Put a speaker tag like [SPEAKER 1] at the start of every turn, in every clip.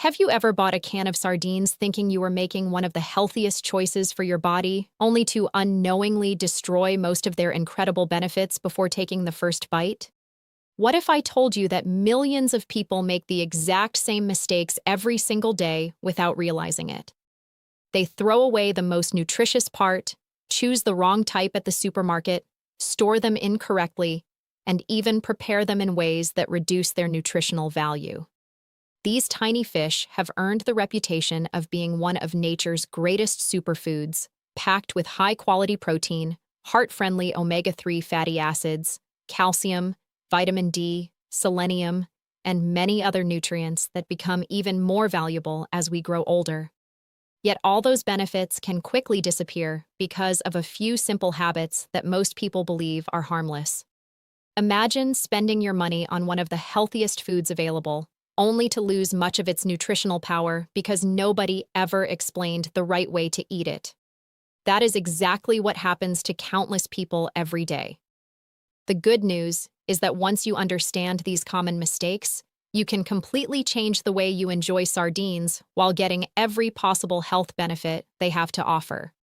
[SPEAKER 1] Have you ever bought a can of sardines thinking you were making one of the healthiest choices for your body, only to unknowingly destroy most of their incredible benefits before taking the first bite? What if I told you that millions of people make the exact same mistakes every single day without realizing it? They throw away the most nutritious part, choose the wrong type at the supermarket, store them incorrectly, and even prepare them in ways that reduce their nutritional value. These tiny fish have earned the reputation of being one of nature's greatest superfoods, packed with high-quality protein, heart-friendly omega-3 fatty acids, calcium, vitamin D, selenium, and many other nutrients that become even more valuable as we grow older. Yet all those benefits can quickly disappear because of a few simple habits that most people believe are harmless. Imagine spending your money on one of the healthiest foods available, only to lose much of its nutritional power because nobody ever explained the right way to eat it. That is exactly what happens to countless people every day. The good news is that once you understand these common mistakes, you can completely change the way you enjoy sardines while getting every possible health benefit they have to offer.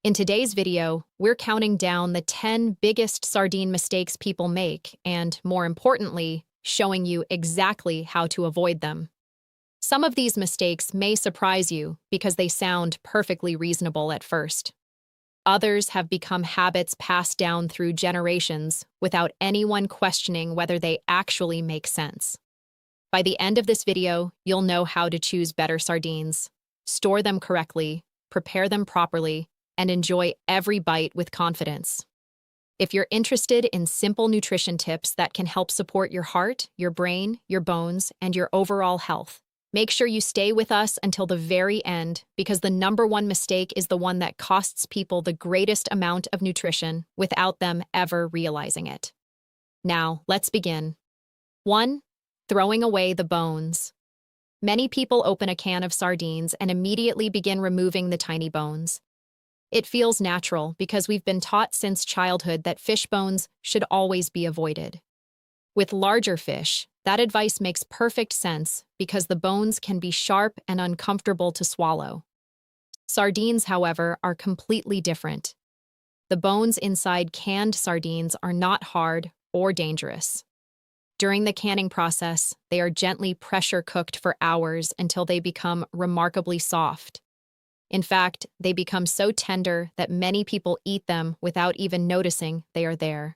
[SPEAKER 1] In today's video, we're counting down the 10 biggest sardine mistakes people make and, more importantly, showing you exactly how to avoid them. Some of these mistakes may surprise you because they sound perfectly reasonable at first. Others have become habits passed down through generations without anyone questioning whether they actually make sense. By the end of this video, you'll know how to choose better sardines, store them correctly, prepare them properly, and enjoy every bite with confidence. If you're interested in simple nutrition tips that can help support your heart, your brain, your bones, and your overall health, make sure you stay with us until the very end because the number one mistake is the one that costs people the greatest amount of nutrition without them ever realizing it. Now, let's begin. 1. Throwing away the bones. Many people open a can of sardines and immediately begin removing the tiny bones. It feels natural because we've been taught since childhood that fish bones should always be avoided. With larger fish, that advice makes perfect sense because the bones can be sharp and uncomfortable to swallow. Sardines, however, are completely different. The bones inside canned sardines are not hard or dangerous. During the canning process, they are gently pressure cooked for hours until they become remarkably soft. In fact, they become so tender that many people eat them without even noticing they are there.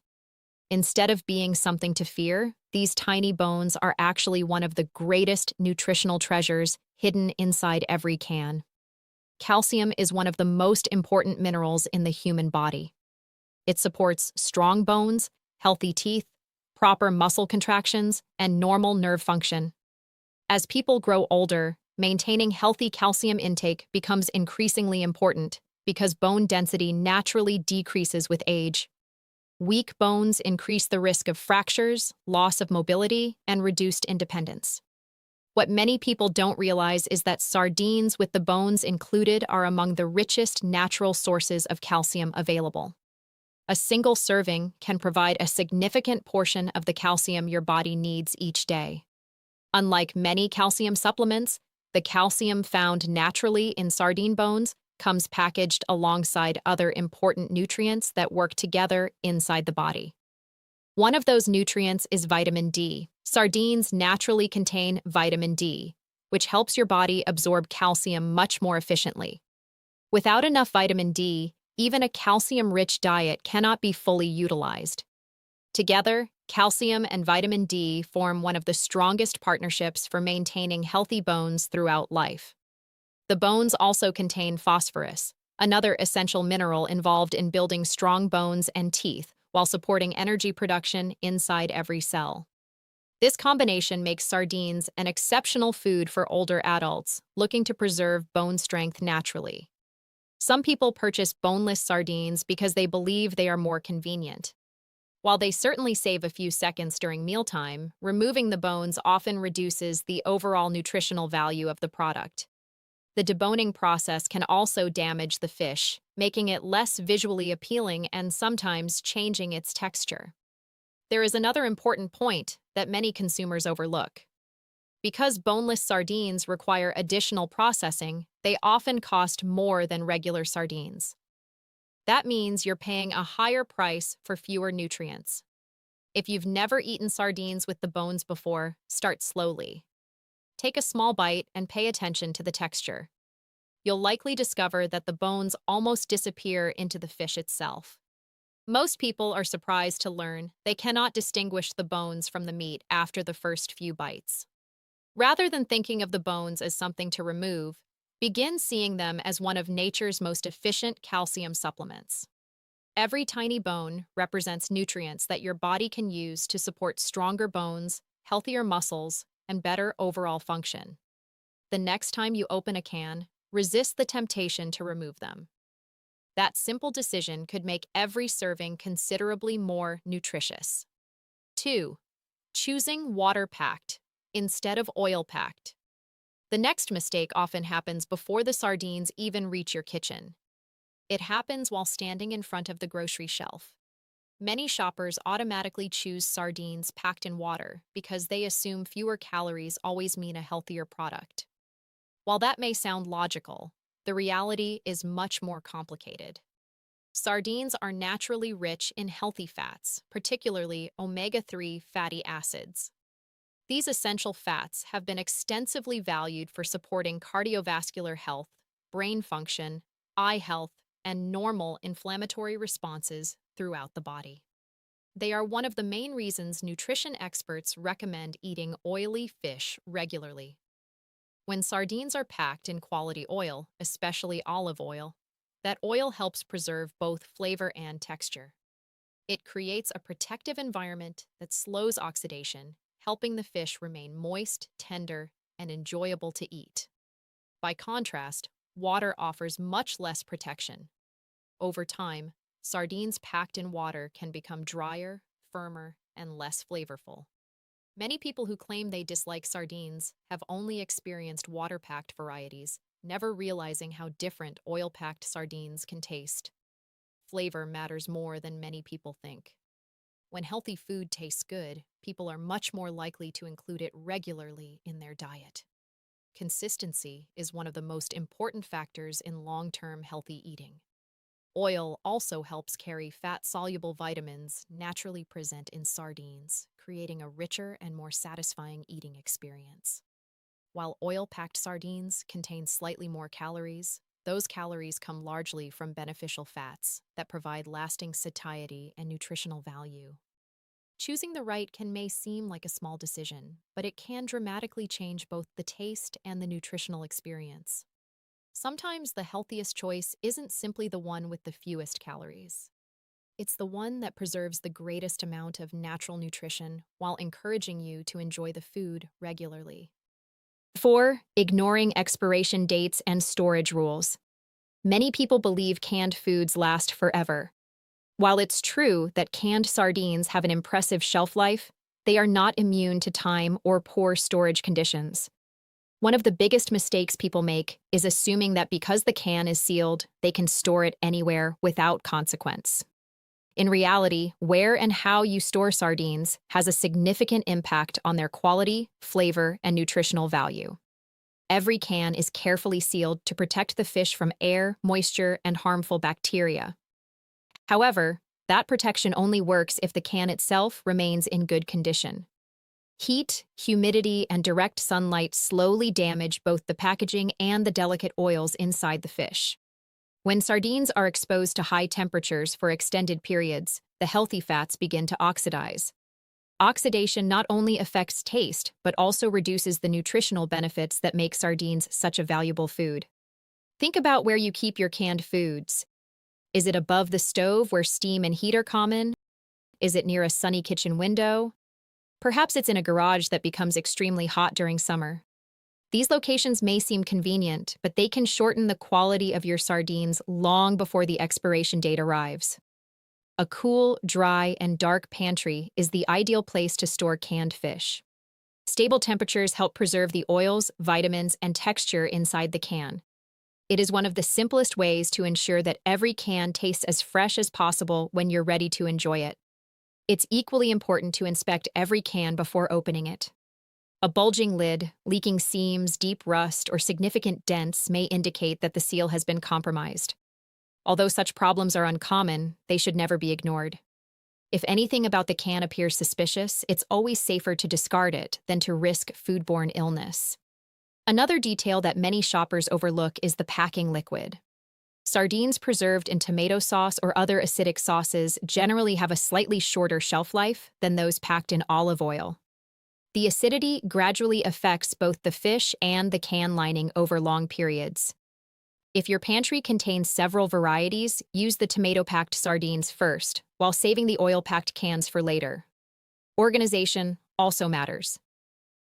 [SPEAKER 1] Instead of being something to fear, these tiny bones are actually one of the greatest nutritional treasures hidden inside every can. Calcium is one of the most important minerals in the human body. It supports strong bones, healthy teeth, proper muscle contractions, and normal nerve function. As people grow older, maintaining healthy calcium intake becomes increasingly important because bone density naturally decreases with age. Weak bones increase the risk of fractures, loss of mobility, and reduced independence. What many people don't realize is that sardines with the bones included are among the richest natural sources of calcium available. A single serving can provide a significant portion of the calcium your body needs each day. Unlike many calcium supplements, the calcium found naturally in sardine bones comes packaged alongside other important nutrients that work together inside the body. One of those nutrients is vitamin D. Sardines naturally contain vitamin D, which helps your body absorb calcium much more efficiently. Without enough vitamin D, even a calcium-rich diet cannot be fully utilized. Together, calcium and vitamin D form one of the strongest partnerships for maintaining healthy bones throughout life. The bones also contain phosphorus, another essential mineral involved in building strong bones and teeth while supporting energy production inside every cell. This combination makes sardines an exceptional food for older adults looking to preserve bone strength naturally. Some people purchase boneless sardines because they believe they are more convenient. While they certainly save a few seconds during mealtime, removing the bones often reduces the overall nutritional value of the product. The deboning process can also damage the fish, making it less visually appealing and sometimes changing its texture. There is another important point that many consumers overlook. Because boneless sardines require additional processing, they often cost more than regular sardines. That means you're paying a higher price for fewer nutrients. If you've never eaten sardines with the bones before, start slowly. Take a small bite and pay attention to the texture. You'll likely discover that the bones almost disappear into the fish itself. Most people are surprised to learn they cannot distinguish the bones from the meat after the first few bites. Rather than thinking of the bones as something to remove, begin seeing them as one of nature's most efficient calcium supplements. Every tiny bone represents nutrients that your body can use to support stronger bones, healthier muscles, and better overall function. The next time you open a can, resist the temptation to remove them. That simple decision could make every serving considerably more nutritious. 2. Choosing water-packed instead of oil-packed. The next mistake often happens before the sardines even reach your kitchen. It happens while standing in front of the grocery shelf. Many shoppers automatically choose sardines packed in water because they assume fewer calories always mean a healthier product. While that may sound logical, the reality is much more complicated. Sardines are naturally rich in healthy fats, particularly omega-3 fatty acids. These essential fats have been extensively valued for supporting cardiovascular health, brain function, eye health, and normal inflammatory responses throughout the body. They are one of the main reasons nutrition experts recommend eating oily fish regularly. When sardines are packed in quality oil, especially olive oil, that oil helps preserve both flavor and texture. It creates a protective environment that slows oxidation, helping the fish remain moist, tender, and enjoyable to eat. By contrast, water offers much less protection. Over time, sardines packed in water can become drier, firmer, and less flavorful. Many people who claim they dislike sardines have only experienced water-packed varieties, never realizing how different oil-packed sardines can taste. Flavor matters more than many people think. When healthy food tastes good, people are much more likely to include it regularly in their diet. Consistency is one of the most important factors in long-term healthy eating. Oil also helps carry fat-soluble vitamins naturally present in sardines, creating a richer and more satisfying eating experience. While oil-packed sardines contain slightly more calories, those calories come largely from beneficial fats that provide lasting satiety and nutritional value. Choosing the right may seem like a small decision, but it can dramatically change both the taste and the nutritional experience. Sometimes the healthiest choice isn't simply the one with the fewest calories. It's the one that preserves the greatest amount of natural nutrition while encouraging you to enjoy the food regularly. 4. Ignoring expiration dates and storage rules. Many people believe canned foods last forever. While it's true that canned sardines have an impressive shelf life, they are not immune to time or poor storage conditions. One of the biggest mistakes people make is assuming that because the can is sealed, they can store it anywhere without consequence. In reality, where and how you store sardines has a significant impact on their quality, flavor, and nutritional value. Every can is carefully sealed to protect the fish from air, moisture, and harmful bacteria. However, that protection only works if the can itself remains in good condition. Heat, humidity, and direct sunlight slowly damage both the packaging and the delicate oils inside the fish. When sardines are exposed to high temperatures for extended periods, the healthy fats begin to oxidize. Oxidation not only affects taste, but also reduces the nutritional benefits that make sardines such a valuable food. Think about where you keep your canned foods. Is it above the stove where steam and heat are common? Is it near a sunny kitchen window? Perhaps it's in a garage that becomes extremely hot during summer. These locations may seem convenient, but they can shorten the quality of your sardines long before the expiration date arrives. A cool, dry, and dark pantry is the ideal place to store canned fish. Stable temperatures help preserve the oils, vitamins, and texture inside the can. It is one of the simplest ways to ensure that every can tastes as fresh as possible when you're ready to enjoy it. It's equally important to inspect every can before opening it. A bulging lid, leaking seams, deep rust, or significant dents may indicate that the seal has been compromised. Although such problems are uncommon, they should never be ignored. If anything about the can appears suspicious, it's always safer to discard it than to risk foodborne illness. Another detail that many shoppers overlook is the packing liquid. Sardines preserved in tomato sauce or other acidic sauces generally have a slightly shorter shelf life than those packed in olive oil. The acidity gradually affects both the fish and the can lining over long periods. If your pantry contains several varieties, use the tomato-packed sardines first, while saving the oil-packed cans for later. Organization also matters.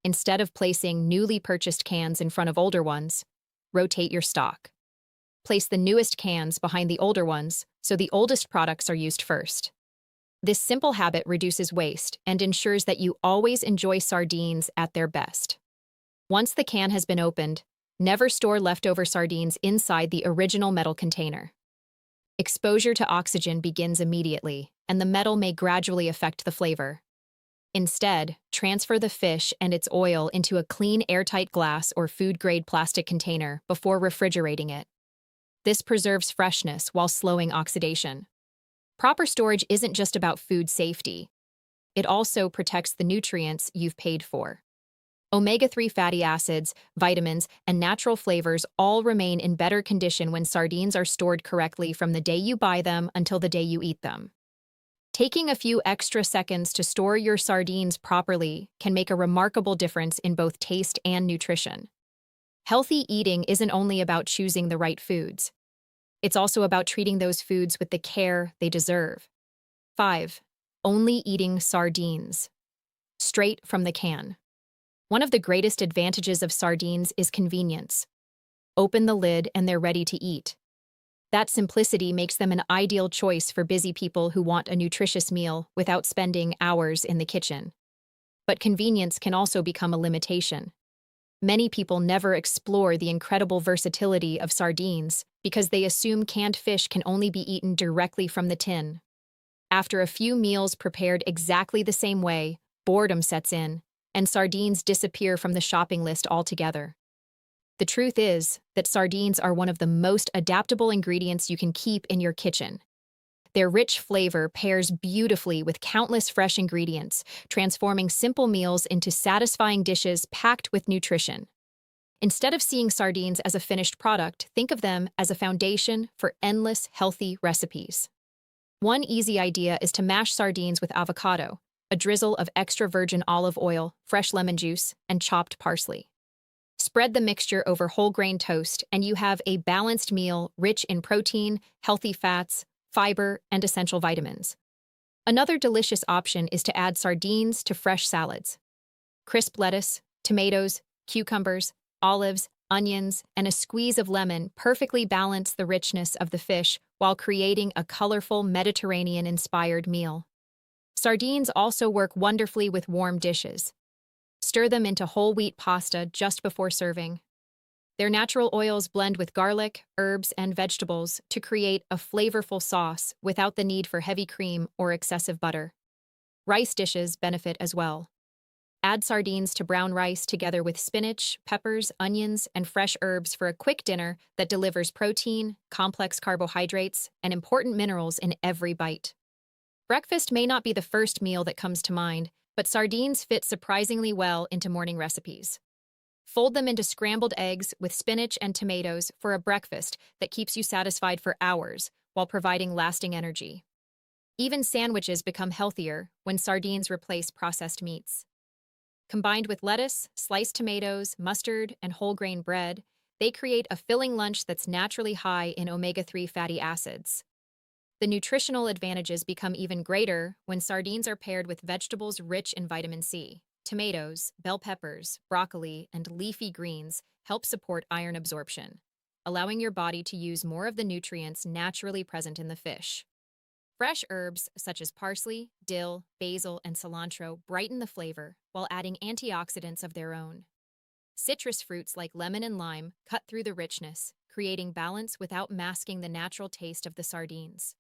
[SPEAKER 1] Instead of placing newly purchased cans in front of older ones, rotate your stock. Place the newest cans behind the older ones so the oldest products are used first. This simple habit reduces waste and ensures that you always enjoy sardines at their best. Once the can has been opened, never store leftover sardines inside the original metal container. Exposure to oxygen begins immediately, and the metal may gradually affect the flavor. Instead, transfer the fish and its oil into a clean airtight glass or food-grade plastic container before refrigerating it. This preserves freshness while slowing oxidation. Proper storage isn't just about food safety. It also protects the nutrients you've paid for. Omega-3 fatty acids, vitamins, and natural flavors all remain in better condition when sardines are stored correctly from the day you buy them until the day you eat them. Taking a few extra seconds to store your sardines properly can make a remarkable difference in both taste and nutrition. Healthy eating isn't only about choosing the right foods. It's also about treating those foods with the care they deserve. 5. Only eating sardines. Straight from the can. One of the greatest advantages of sardines is convenience. Open the lid and they're ready to eat. That simplicity makes them an ideal choice for busy people who want a nutritious meal without spending hours in the kitchen. But convenience can also become a limitation. Many people never explore the incredible versatility of sardines because they assume canned fish can only be eaten directly from the tin. After a few meals prepared exactly the same way, boredom sets in, and sardines disappear from the shopping list altogether. The truth is that sardines are one of the most adaptable ingredients you can keep in your kitchen. Their rich flavor pairs beautifully with countless fresh ingredients, transforming simple meals into satisfying dishes packed with nutrition. Instead of seeing sardines as a finished product, think of them as a foundation for endless healthy recipes. One easy idea is to mash sardines with avocado, a drizzle of extra virgin olive oil, fresh lemon juice, and chopped parsley. Spread the mixture over whole grain toast, and you have a balanced meal rich in protein, healthy fats, fiber, and essential vitamins. Another delicious option is to add sardines to fresh salads. Crisp lettuce, tomatoes, cucumbers, olives, onions, and a squeeze of lemon perfectly balance the richness of the fish while creating a colorful Mediterranean-inspired meal. Sardines also work wonderfully with warm dishes. Stir them into whole wheat pasta just before serving. Their natural oils blend with garlic, herbs, and vegetables to create a flavorful sauce without the need for heavy cream or excessive butter. Rice dishes benefit as well. Add sardines to brown rice together with spinach, peppers, onions, and fresh herbs for a quick dinner that delivers protein, complex carbohydrates, and important minerals in every bite. Breakfast may not be the first meal that comes to mind, but sardines fit surprisingly well into morning recipes. Fold them into scrambled eggs with spinach and tomatoes for a breakfast that keeps you satisfied for hours while providing lasting energy. Even sandwiches become healthier when sardines replace processed meats. Combined with lettuce, sliced tomatoes, mustard, and whole grain bread, they create a filling lunch that's naturally high in omega-3 fatty acids. The nutritional advantages become even greater when sardines are paired with vegetables rich in vitamin C. Tomatoes, bell peppers, broccoli, and leafy greens help support iron absorption, allowing your body to use more of the nutrients naturally present in the fish. Fresh herbs such as parsley, dill, basil, and cilantro brighten the flavor while adding antioxidants of their own. Citrus fruits like lemon and lime cut through the richness, creating balance without masking the natural taste of the sardines.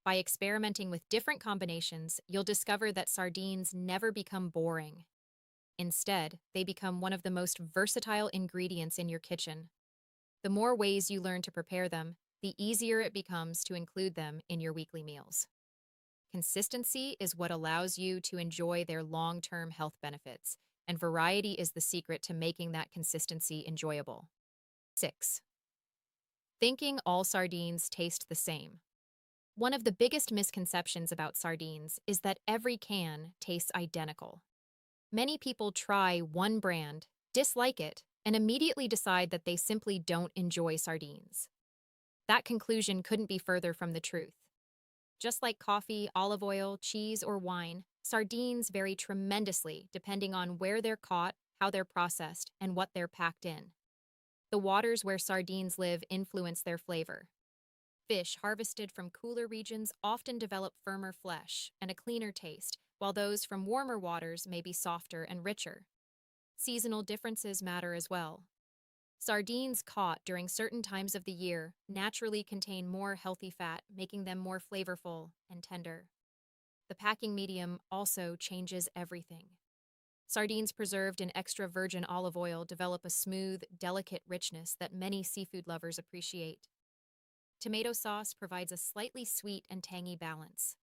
[SPEAKER 1] By experimenting with different combinations, you'll discover that sardines never become boring. Instead, they become one of the most versatile ingredients in your kitchen. The more ways you learn to prepare them, the easier it becomes to include them in your weekly meals. Consistency is what allows you to enjoy their long-term health benefits, and variety is the secret to making that consistency enjoyable. 6. Thinking all sardines taste the same. One of the biggest misconceptions about sardines is that every can tastes identical. Many people try one brand, dislike it, and immediately decide that they simply don't enjoy sardines. That conclusion couldn't be further from the truth. Just like coffee, olive oil, cheese, or wine, sardines vary tremendously depending on where they're caught, how they're processed, and what they're packed in. The waters where sardines live influence their flavor. Fish harvested from cooler regions often develop firmer flesh and a cleaner taste, while those from warmer waters may be softer and richer. Seasonal differences matter as well. Sardines caught during certain times of the year naturally contain more healthy fat, making them more flavorful and tender. The packing medium also changes everything. Sardines preserved in extra virgin olive oil develop a smooth, delicate richness that many seafood lovers appreciate. Tomato sauce provides a slightly sweet and tangy balance.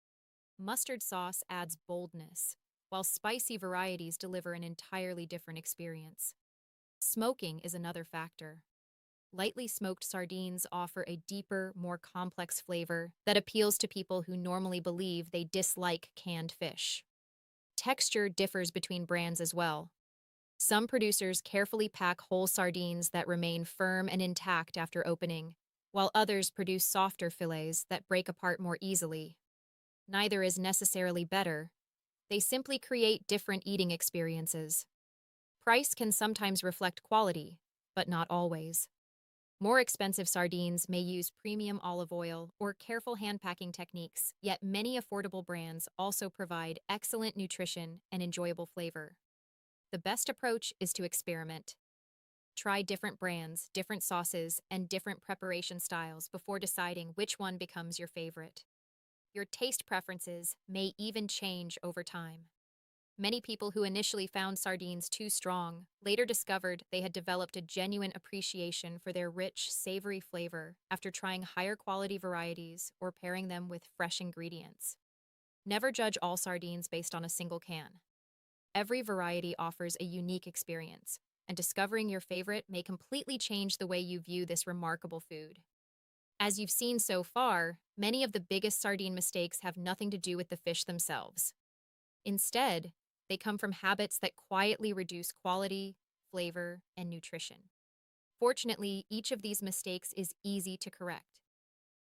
[SPEAKER 1] Mustard sauce adds boldness, while spicy varieties deliver an entirely different experience. Smoking is another factor. Lightly smoked sardines offer a deeper, more complex flavor that appeals to people who normally believe they dislike canned fish. Texture differs between brands as well. Some producers carefully pack whole sardines that remain firm and intact after opening, while others produce softer fillets that break apart more easily. Neither is necessarily better. They simply create different eating experiences. Price can sometimes reflect quality, but not always. More expensive sardines may use premium olive oil or careful hand packing techniques, yet many affordable brands also provide excellent nutrition and enjoyable flavor. The best approach is to experiment. Try different brands, different sauces, and different preparation styles before deciding which one becomes your favorite. Your taste preferences may even change over time. Many people who initially found sardines too strong later discovered they had developed a genuine appreciation for their rich, savory flavor after trying higher quality varieties or pairing them with fresh ingredients. Never judge all sardines based on a single can. Every variety offers a unique experience, and discovering your favorite may completely change the way you view this remarkable food. As you've seen so far, many of the biggest sardine mistakes have nothing to do with the fish themselves. Instead, they come from habits that quietly reduce quality, flavor, and nutrition. Fortunately, each of these mistakes is easy to correct.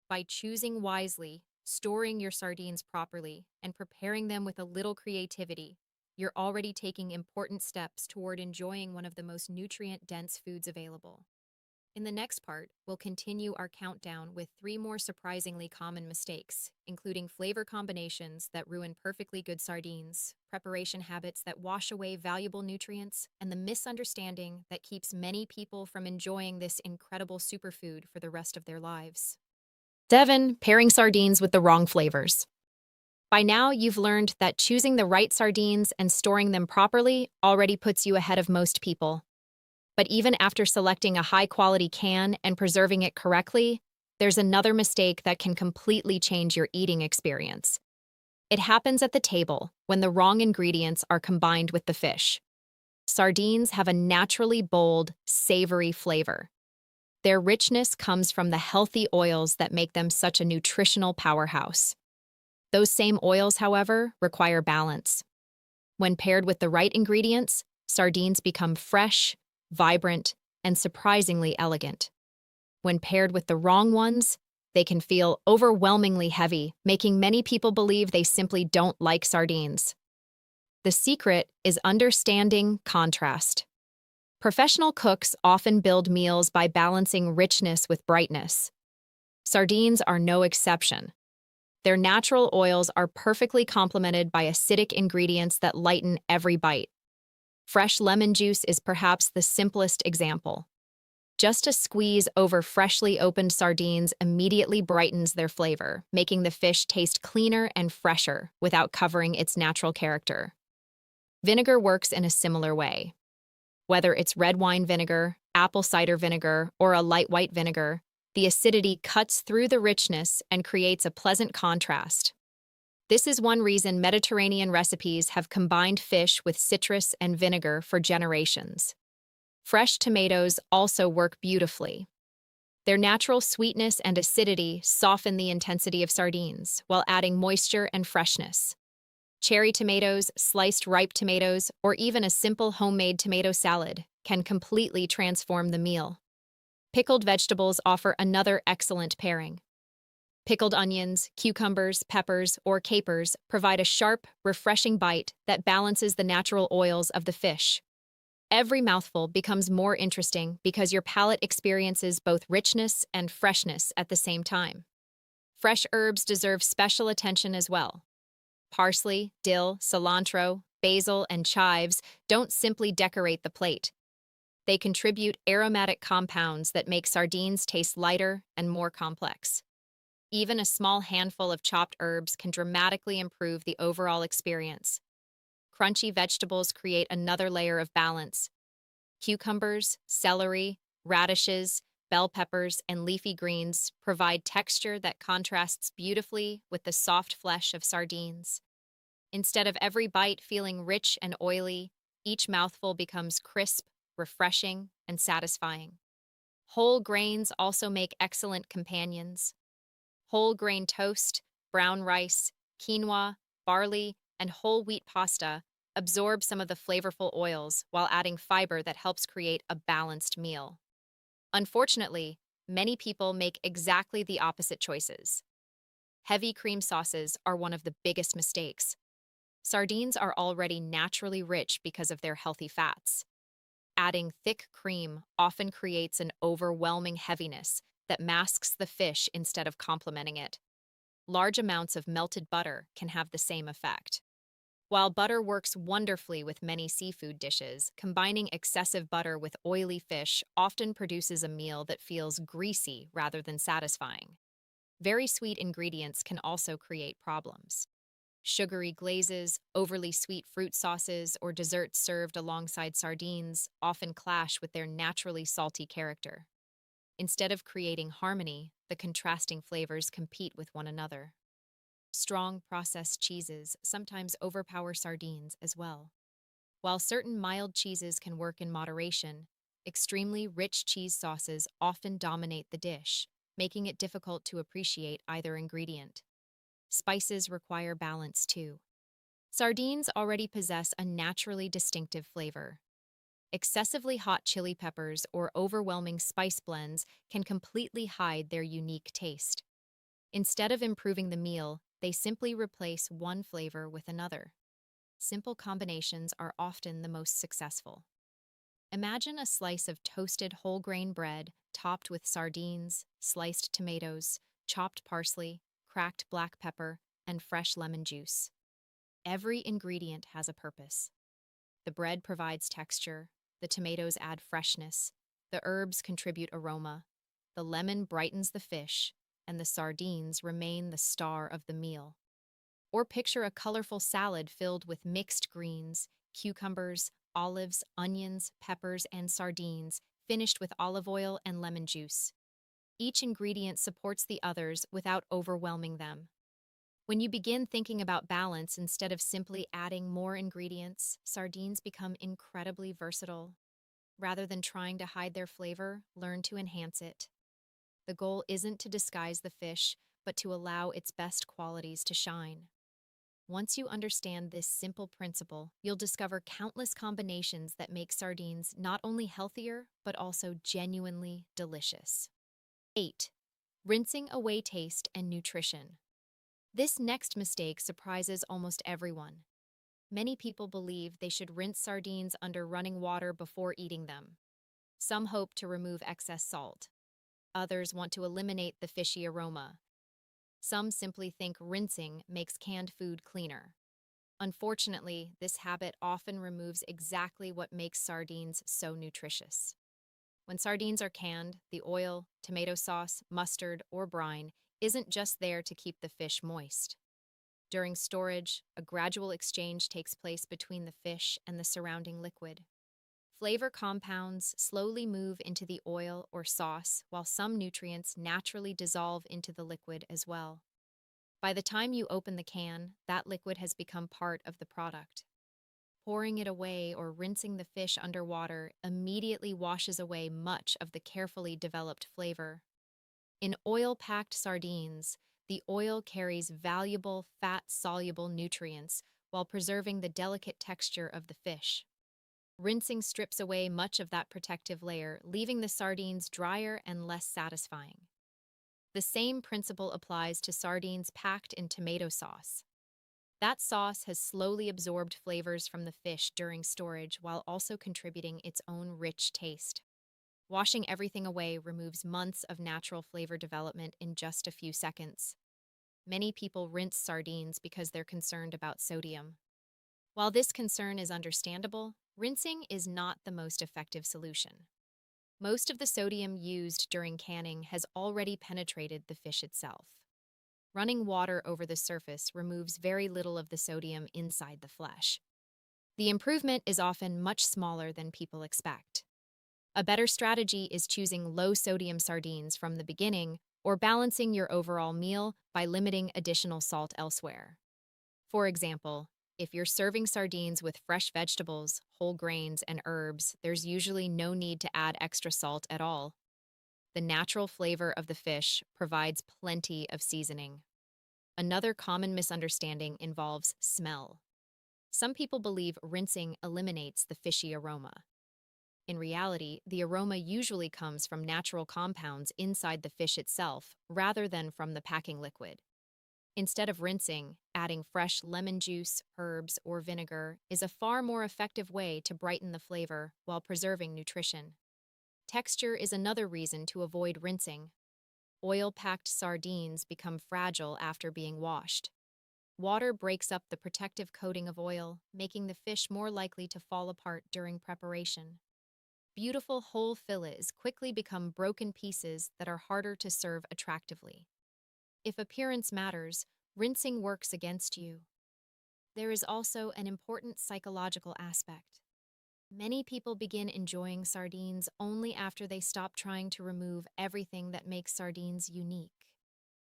[SPEAKER 1] By choosing wisely, storing your sardines properly, and preparing them with a little creativity, you're already taking important steps toward enjoying one of the most nutrient-dense foods available. In the next part, we'll continue our countdown with 3 more surprisingly common mistakes, including flavor combinations that ruin perfectly good sardines, preparation habits that wash away valuable nutrients, and the misunderstanding that keeps many people from enjoying this incredible superfood for the rest of their lives. 7. Pairing sardines with the wrong flavors. By now, you've learned that choosing the right sardines and storing them properly already puts you ahead of most people. But even after selecting a high-quality can and preserving it correctly, there's another mistake that can completely change your eating experience. It happens at the table when the wrong ingredients are combined with the fish. Sardines have a naturally bold, savory flavor. Their richness comes from the healthy oils that make them such a nutritional powerhouse. Those same oils, however, require balance. When paired with the right ingredients, sardines become fresh, vibrant, and surprisingly elegant. When paired with the wrong ones, they can feel overwhelmingly heavy, making many people believe they simply don't like sardines. The secret is understanding contrast. Professional cooks often build meals by balancing richness with brightness. Sardines are no exception. Their natural oils are perfectly complemented by acidic ingredients that lighten every bite. Fresh lemon juice is perhaps the simplest example. Just a squeeze over freshly opened sardines immediately brightens their flavor, making the fish taste cleaner and fresher without covering its natural character. Vinegar works in a similar way. Whether it's red wine vinegar, apple cider vinegar, or a light white vinegar, the acidity cuts through the richness and creates a pleasant contrast. This is one reason Mediterranean recipes have combined fish with citrus and vinegar for generations. Fresh tomatoes also work beautifully. Their natural sweetness and acidity soften the intensity of sardines while adding moisture and freshness. Cherry tomatoes, sliced ripe tomatoes, or even a simple homemade tomato salad can completely transform the meal. Pickled vegetables offer another excellent pairing. Pickled onions, cucumbers, peppers, or capers provide a sharp, refreshing bite that balances the natural oils of the fish. Every mouthful becomes more interesting because your palate experiences both richness and freshness at the same time. Fresh herbs deserve special attention as well. Parsley, dill, cilantro, basil, and chives don't simply decorate the plate. They contribute aromatic compounds that make sardines taste lighter and more complex. Even a small handful of chopped herbs can dramatically improve the overall experience. Crunchy vegetables create another layer of balance. Cucumbers, celery, radishes, bell peppers, and leafy greens provide texture that contrasts beautifully with the soft flesh of sardines. Instead of every bite feeling rich and oily, each mouthful becomes crisp, refreshing, and satisfying. Whole grains also make excellent companions. Whole grain toast, brown rice, quinoa, barley, and whole wheat pasta absorb some of the flavorful oils while adding fiber that helps create a balanced meal. Unfortunately, many people make exactly the opposite choices. Heavy cream sauces are one of the biggest mistakes. Sardines are already naturally rich because of their healthy fats. Adding thick cream often creates an overwhelming heaviness that masks the fish instead of complementing it. Large amounts of melted butter can have the same effect. While butter works wonderfully with many seafood dishes, combining excessive butter with oily fish often produces a meal that feels greasy rather than satisfying. Very sweet ingredients can also create problems. Sugary glazes, overly sweet fruit sauces, or desserts served alongside sardines often clash with their naturally salty character. Instead of creating harmony, the contrasting flavors compete with one another. Strong processed cheeses sometimes overpower sardines as well. While certain mild cheeses can work in moderation, extremely rich cheese sauces often dominate the dish, making it difficult to appreciate either ingredient. Spices require balance too. Sardines already possess a naturally distinctive flavor. Excessively hot chili peppers or overwhelming spice blends can completely hide their unique taste. Instead of improving the meal, they simply replace one flavor with another. Simple combinations are often the most successful. Imagine a slice of toasted whole grain bread topped with sardines, sliced tomatoes, chopped parsley, cracked black pepper, and fresh lemon juice. Every ingredient has a purpose. The bread provides texture, the tomatoes add freshness, the herbs contribute aroma, the lemon brightens the fish, and the sardines remain the star of the meal. Or picture a colorful salad filled with mixed greens, cucumbers, olives, onions, peppers, and sardines, finished with olive oil and lemon juice. Each ingredient supports the others without overwhelming them. When you begin thinking about balance instead of simply adding more ingredients, sardines become incredibly versatile. Rather than trying to hide their flavor, learn to enhance it. The goal isn't to disguise the fish, but to allow its best qualities to shine. Once you understand this simple principle, you'll discover countless combinations that make sardines not only healthier, but also genuinely delicious. 8. Rinsing away taste and nutrition. This next mistake surprises almost everyone. Many people believe they should rinse sardines under running water before eating them. Some hope to remove excess salt. Others want to eliminate the fishy aroma. Some simply think rinsing makes canned food cleaner. Unfortunately, this habit often removes exactly what makes sardines so nutritious. When sardines are canned, the oil, tomato sauce, mustard, or brine isn't just there to keep the fish moist. During storage, a gradual exchange takes place between the fish and the surrounding liquid. Flavor compounds slowly move into the oil or sauce, while some nutrients naturally dissolve into the liquid as well. By the time you open the can, that liquid has become part of the product. Pouring it away or rinsing the fish underwater immediately washes away much of the carefully developed flavor. In oil-packed sardines, the oil carries valuable fat-soluble nutrients while preserving the delicate texture of the fish. Rinsing strips away much of that protective layer, leaving the sardines drier and less satisfying. The same principle applies to sardines packed in tomato sauce. That sauce has slowly absorbed flavors from the fish during storage while also contributing its own rich taste. Washing everything away removes months of natural flavor development in just a few seconds. Many people rinse sardines because they're concerned about sodium. While this concern is understandable, rinsing is not the most effective solution. Most of the sodium used during canning has already penetrated the fish itself. Running water over the surface removes very little of the sodium inside the flesh. The improvement is often much smaller than people expect. A better strategy is choosing low-sodium sardines from the beginning or balancing your overall meal by limiting additional salt elsewhere. For example, if you're serving sardines with fresh vegetables, whole grains, and herbs, there's usually no need to add extra salt at all. The natural flavor of the fish provides plenty of seasoning. Another common misunderstanding involves smell. Some people believe rinsing eliminates the fishy aroma. In reality, the aroma usually comes from natural compounds inside the fish itself rather than from the packing liquid. Instead of rinsing, adding fresh lemon juice, herbs, or vinegar is a far more effective way to brighten the flavor while preserving nutrition. Texture is another reason to avoid rinsing. Oil-packed sardines become fragile after being washed. Water breaks up the protective coating of oil, making the fish more likely to fall apart during preparation. Beautiful whole fillets quickly become broken pieces that are harder to serve attractively. If appearance matters, rinsing works against you. There is also an important psychological aspect. Many people begin enjoying sardines only after they stop trying to remove everything that makes sardines unique.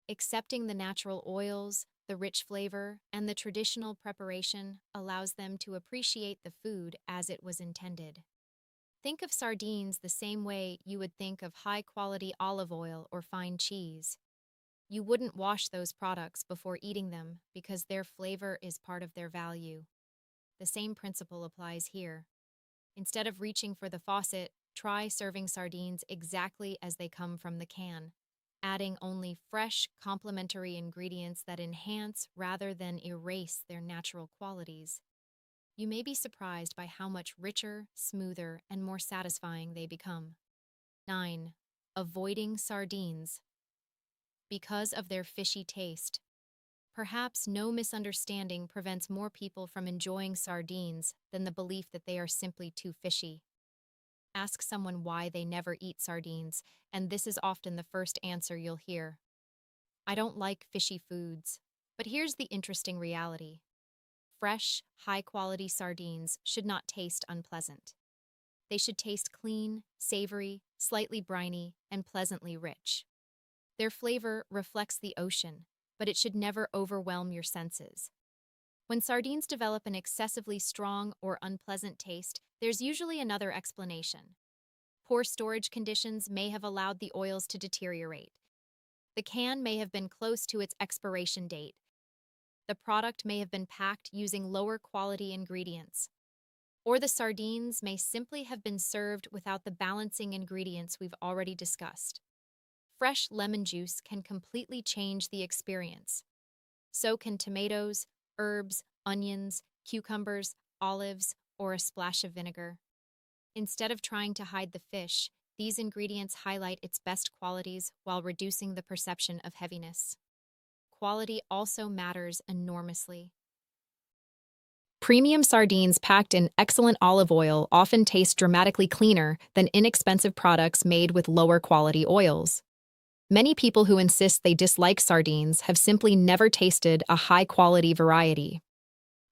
[SPEAKER 1] Accepting the natural oils, the rich flavor, and the traditional preparation allows them to appreciate the food as it was intended. Think of sardines the same way you would think of high-quality olive oil or fine cheese. You wouldn't wash those products before eating them because their flavor is part of their value. The same principle applies here. Instead of reaching for the faucet, try serving sardines exactly as they come from the can, adding only fresh, complementary ingredients that enhance rather than erase their natural qualities. You may be surprised by how much richer, smoother, and more satisfying they become. 9. Avoiding sardines. Because of their fishy taste. Perhaps no misunderstanding prevents more people from enjoying sardines than the belief that they are simply too fishy. Ask someone why they never eat sardines, and this is often the first answer you'll hear. I don't like fishy foods. But here's the interesting reality. Fresh, high-quality sardines should not taste unpleasant. They should taste clean, savory, slightly briny, and pleasantly rich. Their flavor reflects the ocean, but it should never overwhelm your senses. When sardines develop an excessively strong or unpleasant taste, there's usually another explanation. Poor storage conditions may have allowed the oils to deteriorate. The can may have been close to its expiration date. The product may have been packed using lower quality ingredients. Or the sardines may simply have been served without the balancing ingredients we've already discussed. Fresh lemon juice can completely change the experience. So can tomatoes, herbs, onions, cucumbers, olives, or a splash of vinegar. Instead of trying to hide the fish, these ingredients highlight its best qualities while reducing the perception of heaviness. Quality also matters enormously. Premium sardines packed in excellent olive oil often taste dramatically cleaner than inexpensive products made with lower quality oils. Many people who insist they dislike sardines have simply never tasted a high-quality variety.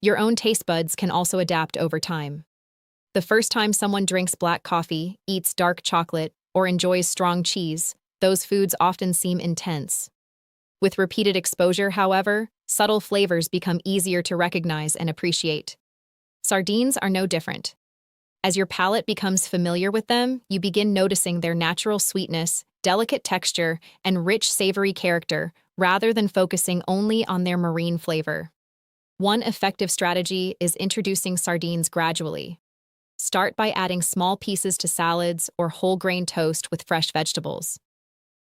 [SPEAKER 1] Your own taste buds can also adapt over time. The first time someone drinks black coffee, eats dark chocolate, or enjoys strong cheese, those foods often seem intense. With repeated exposure, however, subtle flavors become easier to recognize and appreciate. Sardines are no different. As your palate becomes familiar with them, you begin noticing their natural sweetness, delicate texture, and rich savory character, rather than focusing only on their marine flavor. One effective strategy is introducing sardines gradually. Start by adding small pieces to salads or whole grain toast with fresh vegetables.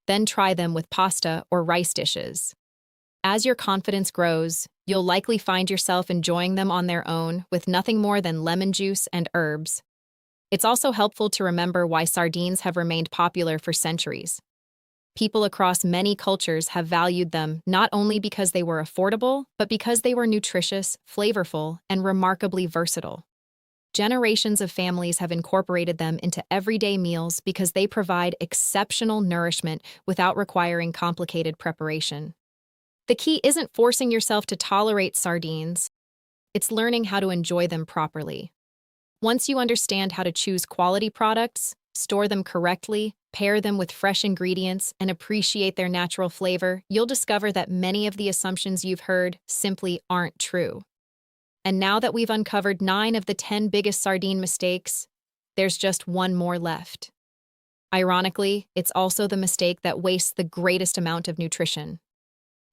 [SPEAKER 1] Then try them with pasta or rice dishes. As your confidence grows, you'll likely find yourself enjoying them on their own with nothing more than lemon juice and herbs. It's also helpful to remember why sardines have remained popular for centuries. People across many cultures have valued them not only because they were affordable, but because they were nutritious, flavorful, and remarkably versatile. Generations of families have incorporated them into everyday meals because they provide exceptional nourishment without requiring complicated preparation. The key isn't forcing yourself to tolerate sardines, it's learning how to enjoy them properly. Once you understand how to choose quality products, store them correctly, pair them with fresh ingredients, and appreciate their natural flavor, you'll discover that many of the assumptions you've heard simply aren't true. And now that we've uncovered 9 of the 10 biggest sardine mistakes, there's just one more left. Ironically, it's also the mistake that wastes the greatest amount of nutrition.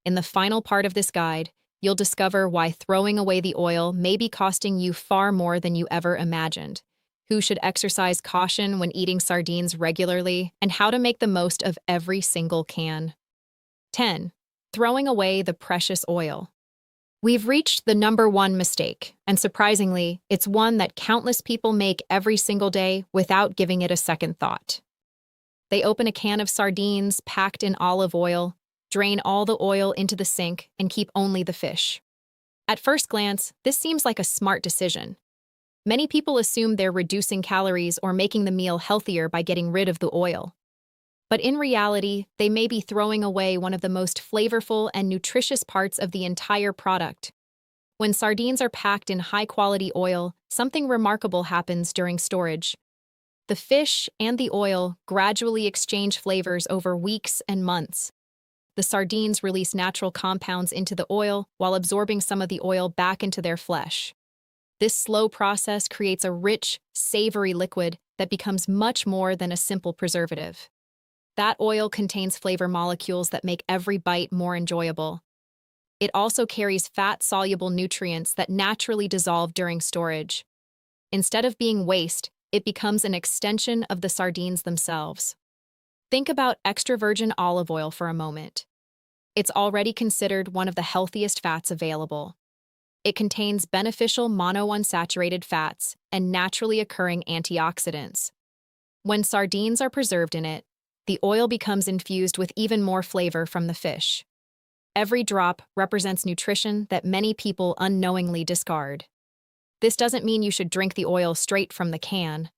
[SPEAKER 1] In the final part of this guide, you'll discover why throwing away the oil may be costing you far more than you ever imagined, who should exercise caution when eating sardines regularly, and how to make the most of every single can. 10. Throwing away the precious oil. We've reached the number 1 mistake, and surprisingly, it's one that countless people make every single day without giving it a second thought. They open a can of sardines packed in olive oil, drain all the oil into the sink, and keep only the fish. At first glance, this seems like a smart decision. Many people assume they're reducing calories or making the meal healthier by getting rid of the oil. But in reality, they may be throwing away one of the most flavorful and nutritious parts of the entire product. When sardines are packed in high-quality oil, something remarkable happens during storage. The fish and the oil gradually exchange flavors over weeks and months. The sardines release natural compounds into the oil while absorbing some of the oil back into their flesh. This slow process creates a rich, savory liquid that becomes much more than a simple preservative. That oil contains flavor molecules that make every bite more enjoyable. It also carries fat-soluble nutrients that naturally dissolve during storage. Instead of being waste, it becomes an extension of the sardines themselves. Think about extra virgin olive oil for a moment. It's already considered one of the healthiest fats available. It contains beneficial monounsaturated fats and naturally occurring antioxidants. When sardines are preserved in it, the oil becomes infused with even more flavor from the fish. Every drop represents nutrition that many people unknowingly discard. This doesn't mean you should drink the oil straight from the can,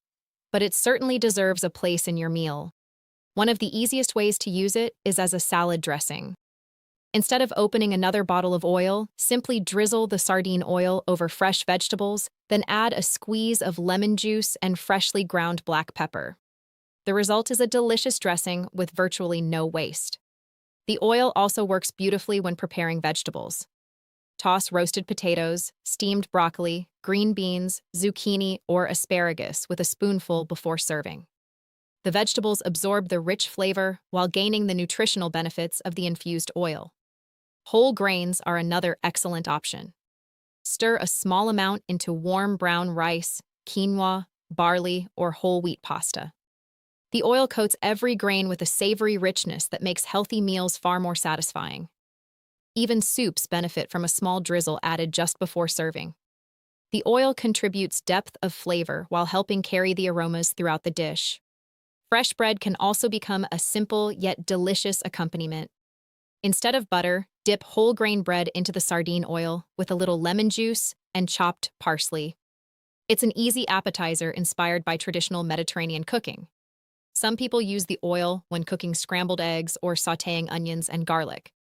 [SPEAKER 1] but it certainly deserves a place in your meal. One of the easiest ways to use it is as a salad dressing. Instead of opening another bottle of oil, simply drizzle the sardine oil over fresh vegetables, then add a squeeze of lemon juice and freshly ground black pepper. The result is a delicious dressing with virtually no waste. The oil also works beautifully when preparing vegetables. Toss roasted potatoes, steamed broccoli, green beans, zucchini, or asparagus with a spoonful before serving. The vegetables absorb the rich flavor while gaining the nutritional benefits of the infused oil. Whole grains are another excellent option. Stir a small amount into warm brown rice, quinoa, barley, or whole wheat pasta. The oil coats every grain with a savory richness that makes healthy meals far more satisfying. Even soups benefit from a small drizzle added just before serving. The oil contributes depth of flavor while helping carry the aromas throughout the dish. Fresh bread can also become a simple yet delicious accompaniment. Instead of butter, dip whole grain bread into the sardine oil with a little lemon juice and chopped parsley. It's an easy appetizer inspired by traditional Mediterranean cooking. Some people use the oil when cooking scrambled eggs or sautéing onions and garlic.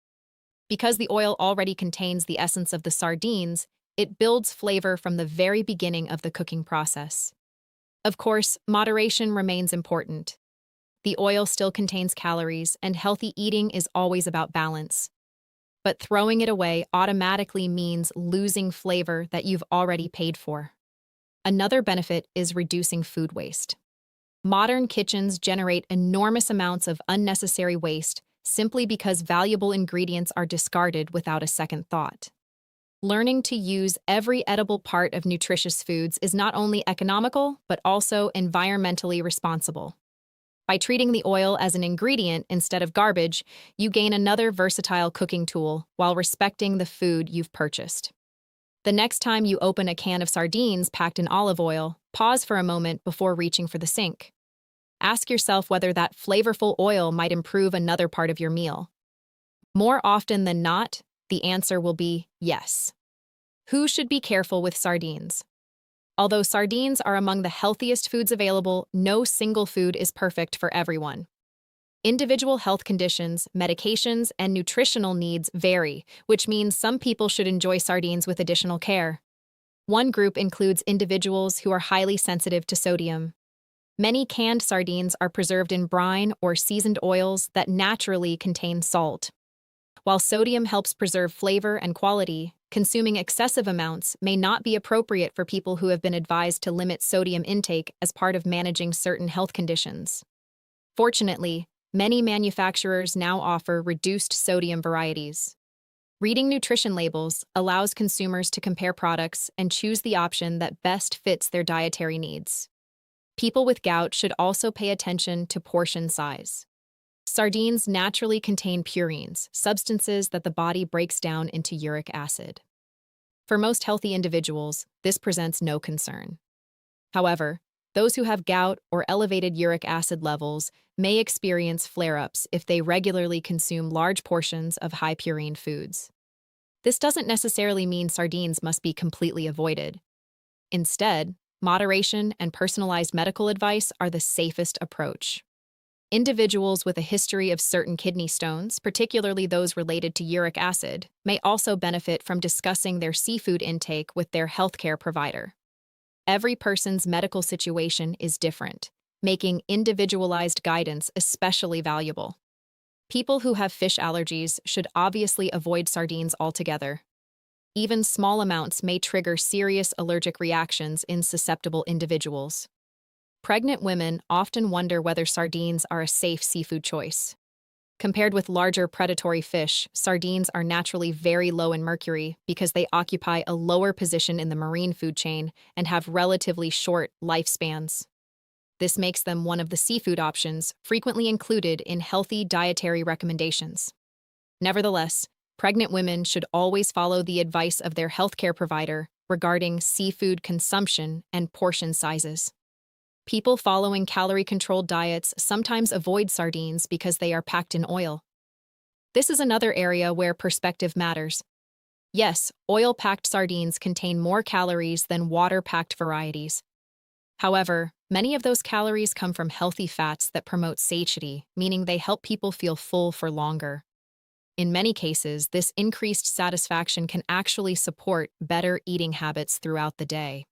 [SPEAKER 1] Because the oil already contains the essence of the sardines, it builds flavor from the very beginning of the cooking process. Of course, moderation remains important. The oil still contains calories, and healthy eating is always about balance. But throwing it away automatically means losing flavor that you've already paid for. Another benefit is reducing food waste. Modern kitchens generate enormous amounts of unnecessary waste simply because valuable ingredients are discarded without a second thought. Learning to use every edible part of nutritious foods is not only economical, but also environmentally responsible. By treating the oil as an ingredient instead of garbage, you gain another versatile cooking tool while respecting the food you've purchased. The next time you open a can of sardines packed in olive oil, pause for a moment before reaching for the sink. Ask yourself whether that flavorful oil might improve another part of your meal. More often than not, the answer will be yes. Who should be careful with sardines? Although sardines are among the healthiest foods available, no single food is perfect for everyone. Individual health conditions, medications, and nutritional needs vary, which means some people should enjoy sardines with additional care. One group includes individuals who are highly sensitive to sodium. Many canned sardines are preserved in brine or seasoned oils that naturally contain salt. While sodium helps preserve flavor and quality, consuming excessive amounts may not be appropriate for people who have been advised to limit sodium intake as part of managing certain health conditions. Fortunately, many manufacturers now offer reduced sodium varieties. Reading nutrition labels allows consumers to compare products and choose the option that best fits their dietary needs. People with gout should also pay attention to portion size. Sardines naturally contain purines, substances that the body breaks down into uric acid. For most healthy individuals, this presents no concern. However, those who have gout or elevated uric acid levels may experience flare-ups if they regularly consume large portions of high purine foods. This doesn't necessarily mean sardines must be completely avoided. Instead, moderation and personalized medical advice are the safest approach. Individuals with a history of certain kidney stones, particularly those related to uric acid, may also benefit from discussing their seafood intake with their healthcare provider. Every person's medical situation is different, making individualized guidance especially valuable. People who have fish allergies should obviously avoid sardines altogether. Even small amounts may trigger serious allergic reactions in susceptible individuals. Pregnant women often wonder whether sardines are a safe seafood choice. Compared with larger predatory fish, sardines are naturally very low in mercury because they occupy a lower position in the marine food chain and have relatively short lifespans. This makes them one of the seafood options frequently included in healthy dietary recommendations. Nevertheless, pregnant women should always follow the advice of their healthcare provider regarding seafood consumption and portion sizes. People following calorie-controlled diets sometimes avoid sardines because they are packed in oil. This is another area where perspective matters. Yes, oil-packed sardines contain more calories than water-packed varieties. However, many of those calories come from healthy fats that promote satiety, meaning they help people feel full for longer. In many cases, this increased satisfaction can actually support better eating habits throughout the day.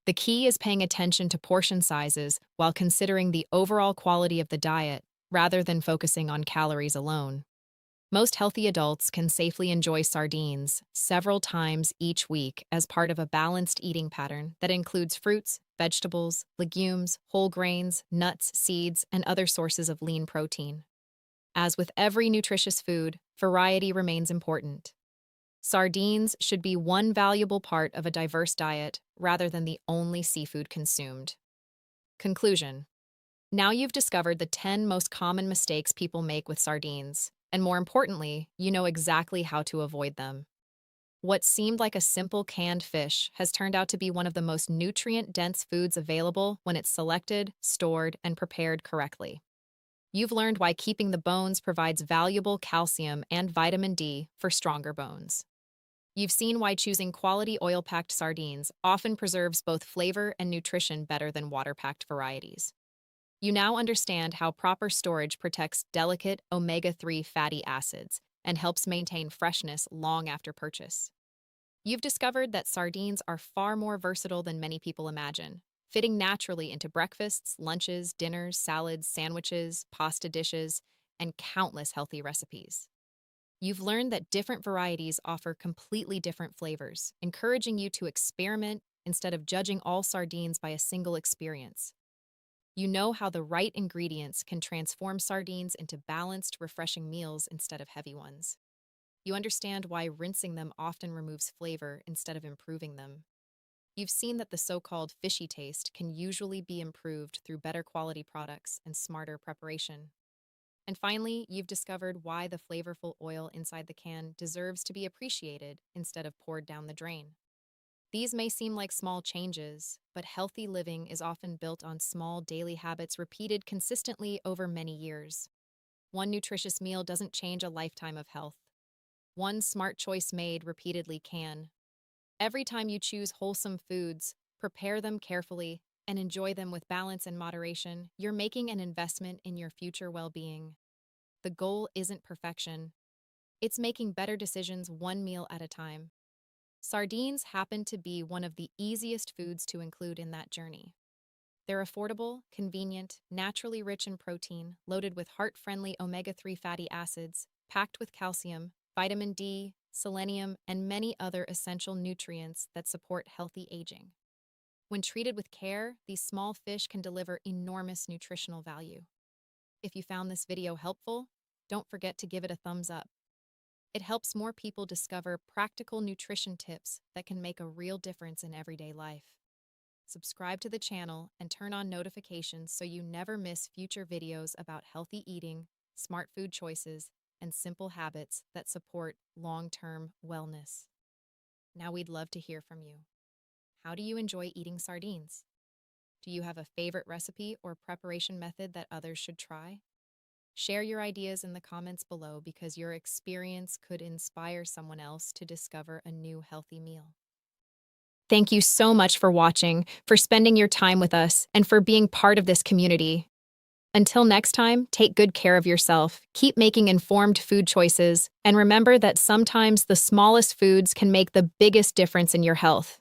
[SPEAKER 1] The key is paying attention to portion sizes while considering the overall quality of the diet, rather than focusing on calories alone. Most healthy adults can safely enjoy sardines several times each week as part of a balanced eating pattern that includes fruits, vegetables, legumes, whole grains, nuts, seeds, and other sources of lean protein. As with every nutritious food, variety remains important. Sardines should be one valuable part of a diverse diet rather than the only seafood consumed. Conclusion. Now you've discovered the 10 most common mistakes people make with sardines, and more importantly, you know exactly how to avoid them. What seemed like a simple canned fish has turned out to be one of the most nutrient-dense foods available when it's selected, stored, and prepared correctly. You've learned why keeping the bones provides valuable calcium and vitamin D for stronger bones. You've seen why choosing quality oil-packed sardines often preserves both flavor and nutrition better than water-packed varieties. You now understand how proper storage protects delicate omega-3 fatty acids and helps maintain freshness long after purchase. You've discovered that sardines are far more versatile than many people imagine, fitting naturally into breakfasts, lunches, dinners, salads, sandwiches, pasta dishes, and countless healthy recipes. You've learned that different varieties offer completely different flavors, encouraging you to experiment instead of judging all sardines by a single experience. You know how the right ingredients can transform sardines into balanced, refreshing meals instead of heavy ones. You understand why rinsing them often removes flavor instead of improving them. You've seen that the so-called fishy taste can usually be improved through better quality products and smarter preparation. And finally, you've discovered why the flavorful oil inside the can deserves to be appreciated instead of poured down the drain. These may seem like small changes, but healthy living is often built on small daily habits repeated consistently over many years. One nutritious meal doesn't change a lifetime of health. One smart choice made repeatedly can. Every time you choose wholesome foods, prepare them carefully, and enjoy them with balance and moderation, you're making an investment in your future well-being. The goal isn't perfection. It's making better decisions one meal at a time. Sardines happen to be one of the easiest foods to include in that journey. They're affordable, convenient, naturally rich in protein, loaded with heart-friendly omega-3 fatty acids, packed with calcium, vitamin D, selenium, and many other essential nutrients that support healthy aging. When treated with care, these small fish can deliver enormous nutritional value. If you found this video helpful, don't forget to give it a thumbs up. It helps more people discover practical nutrition tips that can make a real difference in everyday life. Subscribe to the channel and turn on notifications so you never miss future videos about healthy eating, smart food choices, and simple habits that support long-term wellness. Now we'd love to hear from you. How do you enjoy eating sardines? Do you have a favorite recipe or preparation method that others should try? Share your ideas in the comments below because your experience could inspire someone else to discover a new healthy meal. Thank you so much for watching, for spending your time with us, and for being part of this community. Until next time, take good care of yourself, keep making informed food choices, and remember that sometimes the smallest foods can make the biggest difference in your health.